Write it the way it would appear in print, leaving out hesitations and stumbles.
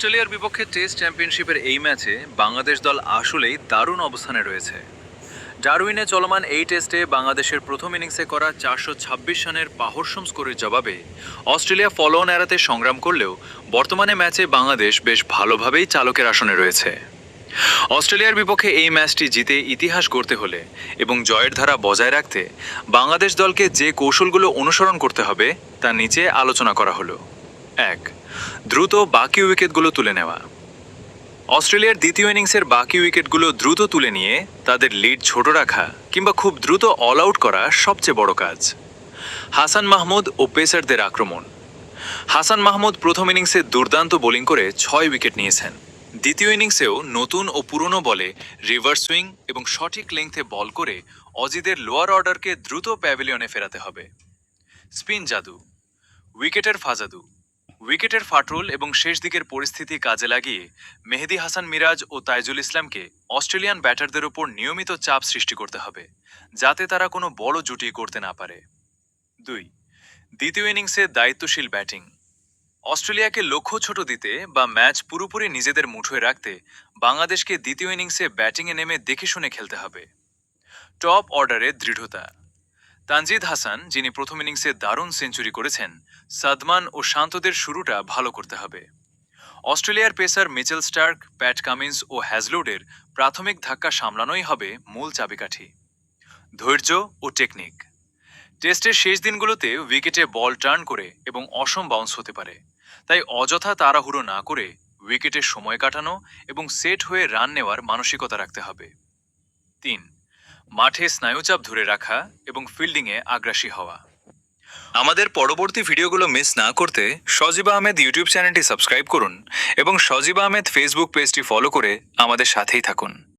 অস্ট্রেলিয়ার বিপক্ষে টেস্ট চ্যাম্পিয়নশিপের এই ম্যাচে বাংলাদেশ দল আসলেই দারুণ অবস্থানে রয়েছে। ডারউইনে চলমান এই টেস্টে বাংলাদেশের প্রথম ইনিংসে করা 426 রানের পাহরসম স্কোরের জবাবে অস্ট্রেলিয়া ফলো অন এড়াতে সংগ্রাম করলেও বর্তমানে ম্যাচে বাংলাদেশ বেশ ভালোভাবেই চালকের আসনে রয়েছে। অস্ট্রেলিয়ার বিপক্ষে এই ম্যাচটি জিতে ইতিহাস গড়তে হলে এবং জয়ের ধারা বজায় রাখতে বাংলাদেশ দলকে যে কৌশলগুলো অনুসরণ করতে হবে তা নিচে আলোচনা করা হলো। 1. দ্রুত বাকি উইকেটগুলো তুলে নেওয়া। অস্ট্রেলিয়ার দ্বিতীয় ইনিংসের বাকি উইকেটগুলো দ্রুত তুলে নিয়ে তাদের লিড ছোট রাখা কিংবা খুব দ্রুত অল আউট করা সবচেয়ে বড় কাজ। হাসান মাহমুদ ও পেসারদের আক্রমণ। হাসান মাহমুদ প্রথম ইনিংসে দুর্দান্ত বোলিং করে 6 উইকেট নিয়েছেন। দ্বিতীয় ইনিংসেও নতুন ও পুরনো বলে রিভার্স সুইং এবং সঠিক লেংথে বল করে অজিদের লোয়ার অর্ডারকে দ্রুত প্যাভিলিয়নে ফেরাতে হবে। স্পিন জাদু, উইকেটের ফাজাদু। উইকেটের ফাটল এবং শেষ দিকের পরিস্থিতি কাজে লাগিয়ে মেহেদী হাসান মিরাজ ও তাইজুল ইসলামকে অস্ট্রেলিয়ান ব্যাটারদের ওপর নিয়মিত চাপ সৃষ্টি করতে হবে, যাতে তারা কোনো বড় জুটি করতে না পারে। 2. দ্বিতীয় ইনিংসে দায়িত্বশীল ব্যাটিং। অস্ট্রেলিয়াকে লক্ষ্য ছোট দিতে বা ম্যাচ পুরোপুরি নিজেদের মুঠোয় রাখতে বাংলাদেশকে দ্বিতীয় ইনিংসে ব্যাটিংয়ে নেমে দেখে শুনে খেলতে হবে। টপ অর্ডারে দৃঢ়তা। তানজিদ হাসান, যিনি প্রথম ইনিংসে দারুণ সেঞ্চুরি করেছেন, সাদমান ও শান্তদের শুরুটা ভালো করতে হবে। অস্ট্রেলিয়ার pacer Mitchell Starc, Pat Cummins ও হ্যাজলুডের প্রাথমিক ধাক্কা সামলানোই হবে মূল চাবিকাঠি। ধৈর্য ও টেকনিক। টেস্টের শেষ দিনগুলোতে উইকেটে বল টার্ন করে এবং অসম বাউন্স হতে পারে, তাই অযথা তাড়াহুড়ো না করে উইকেটে সময় কাটানো এবং সেট হয়ে রান নেওয়ার মানসিকতা রাখতে হবে। 3. মাঠে স্নায়ুচাপ ধরে রাখা এবং ফিল্ডিংয়ে আগ্রাসী হওয়া। আমাদের পরবর্তী ভিডিওগুলো মিস না করতে সজীবা আহমেদ ইউটিউব চ্যানেলটি সাবস্ক্রাইব করুন এবং সজীবা আহমেদ ফেসবুক পেজটি ফলো করে আমাদের সাথেই থাকুন।